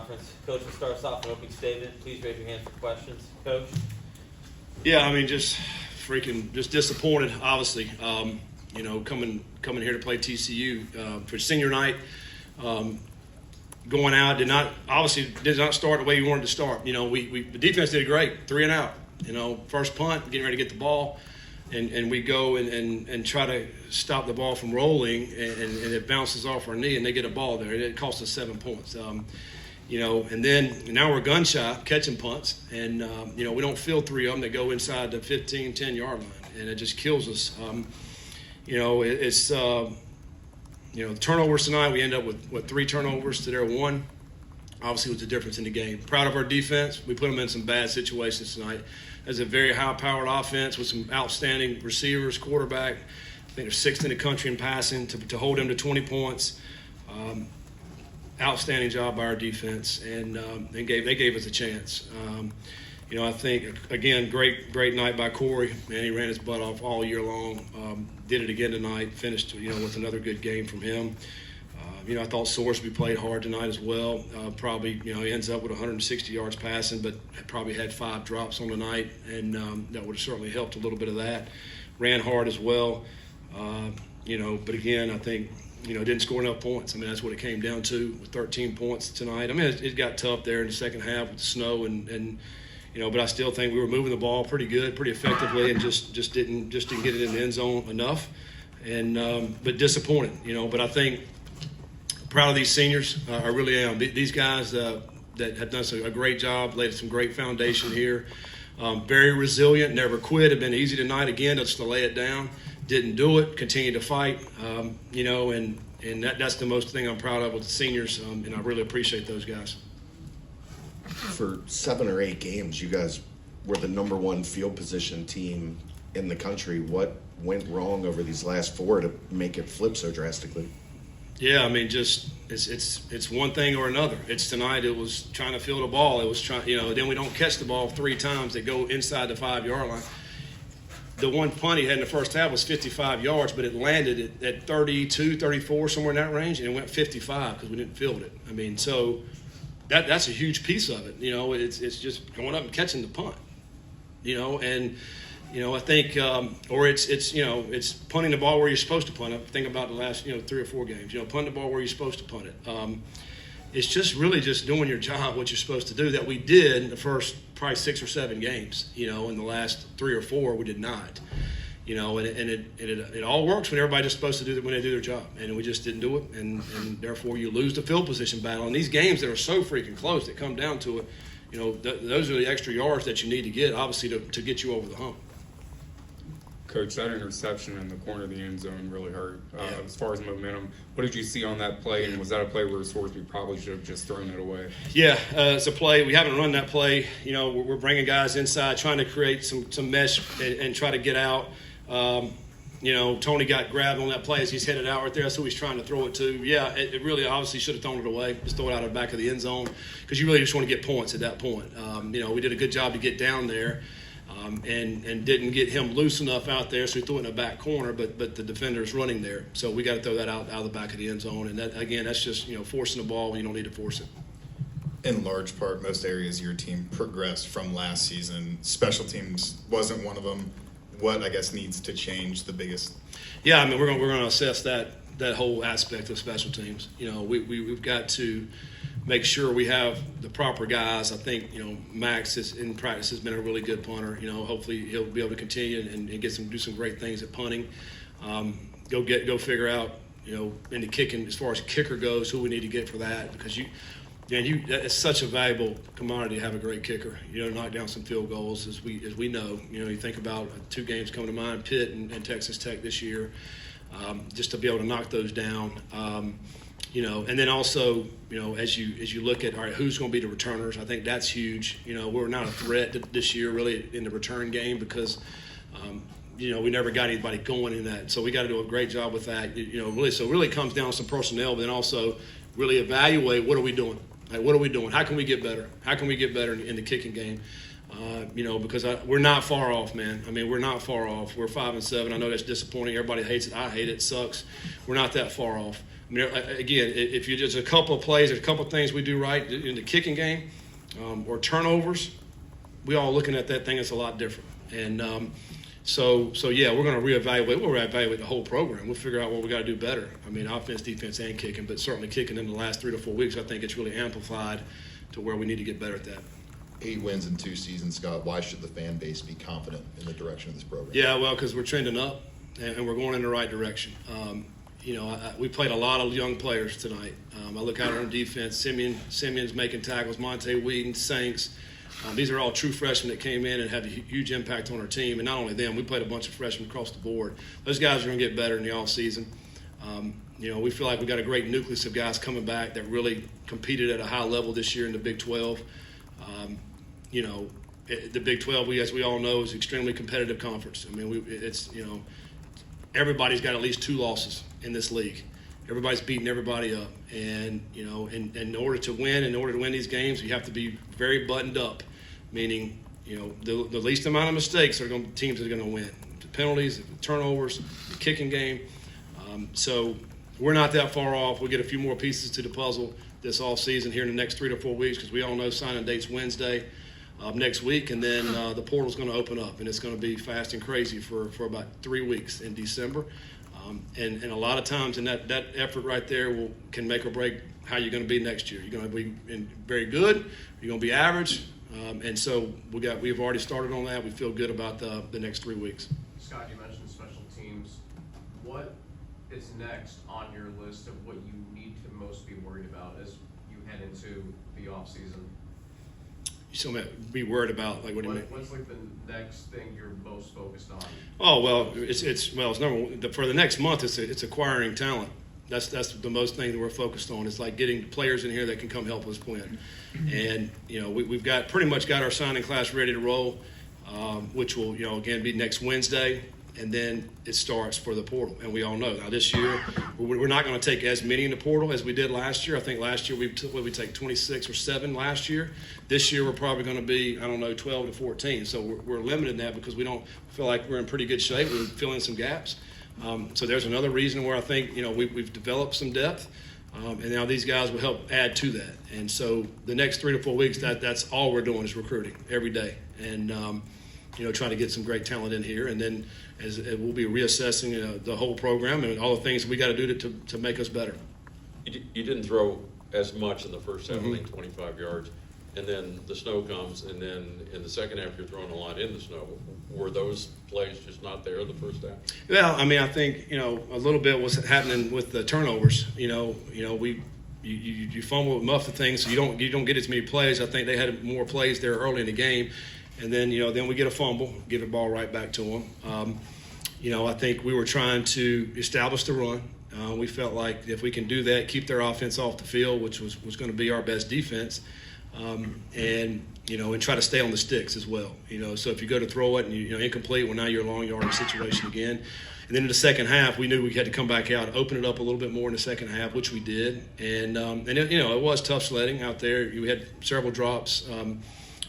conference. Coach, will start us off with an opening statement. Please raise your hand for questions. Coach? Yeah, I mean, just disappointed, obviously. Coming here to play TCU for senior night, going out did not start the way you wanted to start. The defense did great, 3 and out. First punt, getting ready to get the ball, and we go and try to stop the ball from rolling, and it bounces off our knee, and they get a ball there. It cost us 7 points. And then now we're gun shy, catching punts, and we don't field 3 of them that go inside the 15, 10-yard line, and it just kills us. Turnovers tonight, we end up with 3 turnovers to their 1. Obviously, was the difference in the game. Proud of our defense. We put them in some bad situations tonight. As a very high-powered offense with some outstanding receivers, quarterback. I think they're 6th in the country in passing to hold them to 20 points. Outstanding job by our defense, and they gave us a chance. I think, again, great night by Corey. Man, he ran his butt off all year long. Did it again tonight. Finished, with another good game from him. I thought Sorsby played hard tonight as well. Probably, he ends up with 160 yards passing, but probably had 5 drops on the night, and that would have certainly helped a little bit of that. Ran hard as well. But again, I think, didn't score enough points. I mean, that's what it came down to with 13 points tonight. I mean, it got tough there in the second half with the snow and but I still think we were moving the ball pretty good, pretty effectively, and just didn't get it in the end zone enough. And but disappointed, But I think proud of these seniors. I really am. These guys that have done a great job, laid some great foundation here. Very resilient, never quit. Have been easy tonight again, just to lay it down. Didn't do it. Continue to fight. And that's the most thing I'm proud of with the seniors, and I really appreciate those guys. For 7 or 8 games, you guys were the number 1 field position team in the country. What went wrong over these last 4 to make it flip so drastically? Yeah, I mean, just it's one thing or another. It's tonight. It was trying to field a ball. It was trying, Then we don't catch the ball 3 times. They go inside the 5-yard line. The one punt he had in the first half was 55 yards, but it landed at 32, 34, somewhere in that range, and it went 55 because we didn't field it. I mean, so that's a huge piece of it. It's just going up and catching the punt. I think, or it's punting the ball where you're supposed to punt it. Think about the last, 3 or 4 games. Punting the ball where you're supposed to punt it. It's just really just doing your job, what you're supposed to do. That we did in the first probably 6 or 7 games. In the last 3 or 4, we did not. It all works when everybody's just supposed to do it when they do their job, and we just didn't do it, and therefore you lose the field position battle. And these games that are so freaking close, that come down to it, those are the extra yards that you need to get, obviously, to get you over the hump. Coach, that interception in the corner of the end zone really hurt. As far as momentum, what did you see on that play, and was that a play where Sorsby probably should have just thrown it away? Yeah, it's a play. We haven't run that play. We're bringing guys inside, trying to create some mesh and try to get out. Tony got grabbed on that play as he's headed out right there. That's who he's trying to throw it to. Yeah, it really obviously should have thrown it away. Just throw it out of the back of the end zone because you really just want to get points at that point. We did a good job to get down there. And didn't get him loose enough out there, so he threw it in the back corner, but the defender's running there. So we got to throw that out of the back of the end zone. And that, again, that's just, forcing the ball when you don't need to force it. In large part, most areas your team progressed from last season. Special teams wasn't one of them. What, I guess, needs to change the biggest? Yeah, I mean, we're going to assess that whole aspect of special teams. We've got to make sure we have the proper guys. I think, Max in practice has been a really good punter. Hopefully he'll be able to continue and do some great things at punting. Go figure out, in the kicking, as far as kicker goes, who we need to get for that, because it's such a valuable commodity to have a great kicker. Knock down some field goals, as we know. You think about 2 games coming to mind, Pitt and Texas Tech this year, just to be able to knock those down. And then also, as you look at, all right, who's going to be the returners? I think that's huge. We're not a threat this year really in the return game because, we never got anybody going in that. So we got to do a great job with that. Really comes down to some personnel, but then also really evaluate what are we doing. Like, what are we doing? How can we get better? How can we get better in the kicking game? Because we're not far off, man. I mean, we're not far off. We're 5-7. I know that's disappointing. Everybody hates it. I hate it. It sucks. We're not that far off. I mean, again, if you just a couple of plays, there's a couple of things we do right in the kicking game or turnovers, we all looking at that thing. It's a lot different. And so yeah, we're going to reevaluate. We'll reevaluate the whole program. We'll figure out what we got to do better. I mean, offense, defense, and kicking, but certainly kicking in the last 3 to 4 weeks, I think it's really amplified to where we need to get better at that. 8 wins in 2 seasons, Scott. Why should the fan base be confident in the direction of this program? Yeah, well, because we're trending up and we're going in the right direction. We played a lot of young players tonight. I look out on defense. Simeon's making tackles. Monte Whedon, Saints. These are all true freshmen that came in and had a huge impact on our team. And not only them, we played a bunch of freshmen across the board. Those guys are going to get better in the offseason. We feel like we got a great nucleus of guys coming back that really competed at a high level this year in the Big 12. The Big 12, as we all know, is an extremely competitive conference. I mean, everybody's got at least 2 losses in this league. Everybody's beating everybody up, and in order to win these games, you have to be very buttoned up. Meaning, the least amount of mistakes are teams that are going to win. The penalties, the turnovers, the kicking game. So we're not that far off. We'll get a few more pieces to the puzzle this offseason here in the next 3 to 4 weeks, because we all know signing date's Wednesday next week, and then the portal's going to open up, and it's going to be fast and crazy for about 3 weeks in December. And a lot of times in that effort right there can make or break how you're going to be next year. You're going to be very good. You're going to be average. And so we've already started on that. We feel good about the next 3 weeks. Scott, you mentioned special teams. What is next on your list of what you need to most be worried about as you head into the offseason? You still be worried about, like, what do you mean? What's like the next thing you're most focused on? Oh, well, it's number one. For the next month, it's acquiring talent. That's the most thing that we're focused on. It's like getting players in here that can come help us win. And we've got pretty much got our signing class ready to roll, which will again be next Wednesday, and then it starts for the portal. And we all know now this year we're not going to take as many in the portal as we did last year. I think last year we take 26 or 7 last year. This year we're probably going to be 12 to 14. So we're limited in that because we don't feel like we're in pretty good shape. We're filling some gaps. So there's another reason where I think we've developed some depth, and now these guys will help add to that. And so the next 3 to 4 weeks, that's all we're doing is recruiting every day, and trying to get some great talent in here. And then we'll be reassessing the whole program and all the things we got to do to make us better. You didn't throw as much in the first half, I think 25 yards. And then the snow comes, and then in the second half, you're throwing a lot in the snow. Were those plays just not there the first half? Well, I mean, I think a little bit was happening with the turnovers. You fumble with muff the things, so you don't get as many plays. I think they had more plays there early in the game, and then then we get a fumble, give the ball right back to them. I think we were trying to establish the run. We felt like if we can do that, keep their offense off the field, which was going to be our best defense. And try to stay on the sticks as well. So if you go to throw it and incomplete, well, now you're a long yardage situation again. And then in the second half, we knew we had to come back out, open it up a little bit more in the second half, which we did. And it was tough sledding out there. We had several drops.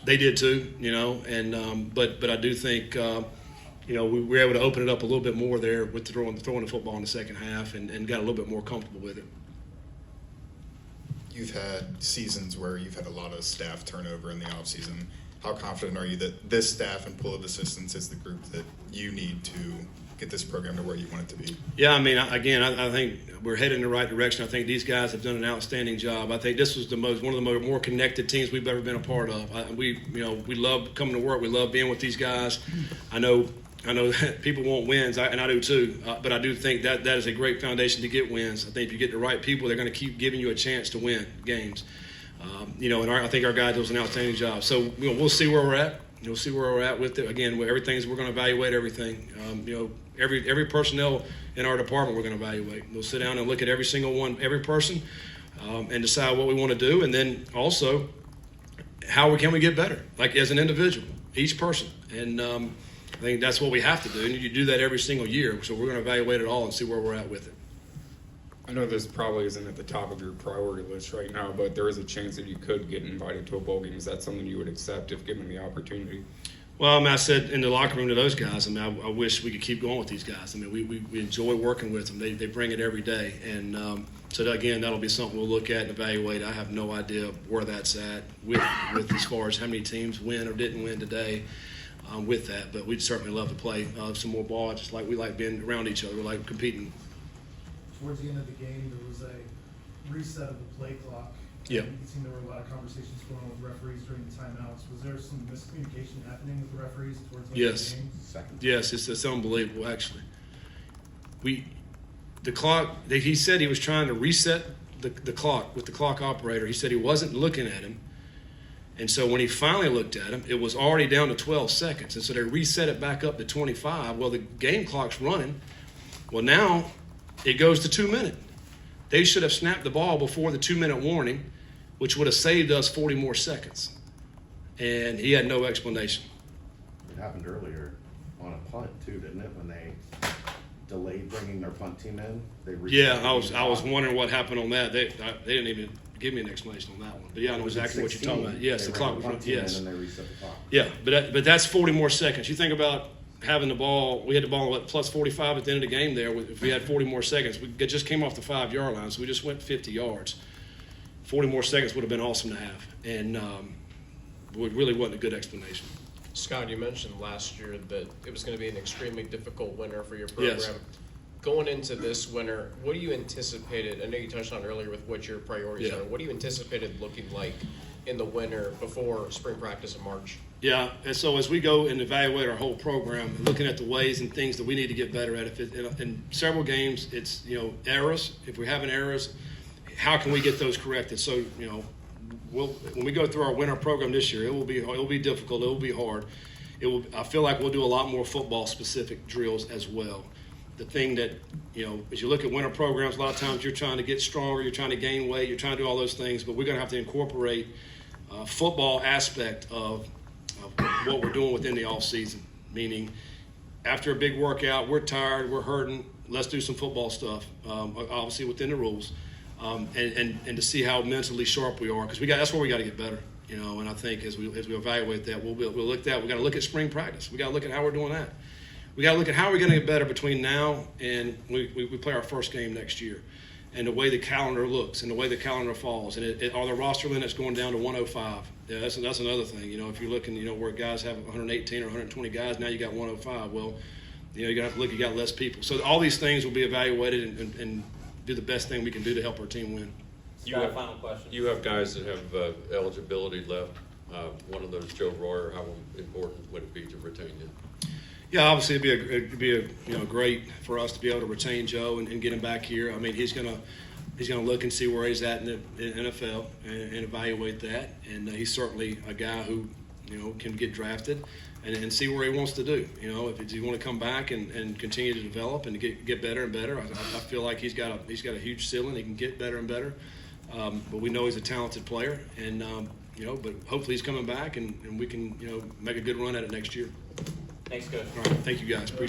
They did too. But I do think we were able to open it up a little bit more there with throwing the football in the second half, and got a little bit more comfortable with it. You've had seasons where you've had a lot of staff turnover in the offseason. How confident are you that this staff and pool of assistants is the group that you need to get this program to where you want it to be? Yeah, I mean, I think we're headed in the right direction. I think these guys have done an outstanding job. I think this was one of the more connected teams we've ever been a part of. We love coming to work. We love being with these guys. I know that people want wins, and I do too. But I do think that is a great foundation to get wins. I think if you get the right people, they're going to keep giving you a chance to win games. And I think our guys do an outstanding job. So we'll see where we're at. You'll see where we're at with it. Again, we're going to evaluate everything. Every personnel in our department we're going to evaluate. We'll sit down and look at every single one, every person, and decide what we want to do. And then also, how can we get better, like as an individual, each person. And I think that's what we have to do. And you do that every single year. So we're going to evaluate it all and see where we're at with it. I know this probably isn't at the top of your priority list right now, but there is a chance that you could get invited to a bowl game. Is that something you would accept if given the opportunity? Well, I said in the locker room to those guys, I wish we could keep going with these guys. We enjoy working with them. They bring it every day. And, So that, again, that'll be something we'll look at and evaluate. I have no idea where that's at with as far as how many teams win or didn't win today with that. But we'd certainly love to play some more ball, just like we like being around each other. We like competing. Towards the end of the game, there was a reset of the play clock. Yeah. It seemed there were a lot of conversations going on with referees during the timeouts. Was there some miscommunication happening with the referees towards the end Yes. of the game? Yes, it's unbelievable, actually. The clock, he said he was trying to reset the clock with the clock operator. He said he wasn't looking at him. And so when he finally looked at him, it was already down to 12 seconds. And so they reset it back up to 25. Well, the game clock's running. Well, now it goes to 2 minutes. They should have snapped the ball before the 2-minute warning, which would have saved us 40 more seconds. And he had no explanation. It happened earlier on a punt too, didn't it? When they delayed bringing their punt team in, they Yeah, I was wondering what happened on that. They didn't even give me an explanation on that one. But yeah, I know exactly what you're talking about. Yes, the clock was running. Yes. And they reset the clock. Yeah, but that's 40 more seconds. You think about having the ball. We had the ball at plus 45 at the end of the game. There, if we had 40 more seconds, we just came off the 5-yard line, so we just went 50 yards. 40 more seconds would have been awesome to have, and it really wasn't a good explanation. Scott, you mentioned last year that it was going to be an extremely difficult winter for your program. Yes. Going into this winter, what do you anticipated? I know you touched on earlier with what your priorities Yeah. are. What do you anticipated looking like in the winter before spring practice in March? Yeah, and so as we go and evaluate our whole program, looking at the ways and things that we need to get better at, in several games, it's errors. If we're having errors, how can we get those corrected? So when we go through our winter program this year, it will be difficult. It will be hard. I feel like we'll do a lot more football specific drills as well. The thing that as you look at winter programs, a lot of times you're trying to get stronger, you're trying to gain weight, you're trying to do all those things, but we're going to have to incorporate football aspect of what we're doing within the off season. Meaning, after a big workout, we're tired, we're hurting. Let's do some football stuff, obviously within the rules. And to see how mentally sharp we are, because that's where we got to get better, And I think as we evaluate that, we'll look at that. We got to look at spring practice. We got to look at how we're doing that. We got to look at how we're going to get better between now and we play our first game next year, and the way the calendar looks and the way the calendar falls, and are the roster limits going down to 105? Yeah, that's another thing. If you're looking, where guys have 118 or 120 guys, now you got 105. Well, you're gonna have to look. You got less people, so all these things will be evaluated and do the best thing we can do to help our team win. Scott, final question. You have guys that have eligibility left. One of those, Joe Royer. How important would it be to retain him? Yeah, obviously it'd be great for us to be able to retain Joe and get him back here. I mean, he's gonna look and see where he's at in the NFL and evaluate that. And he's certainly a guy who can get drafted and see where he wants to do. If he want to come back and continue to develop and get better and better, I feel like he's got a huge ceiling. He can get better and better. But we know he's a talented player, and but hopefully he's coming back and we can make a good run at it next year. Thanks, Coach. All right, thank you guys. Appreciate it.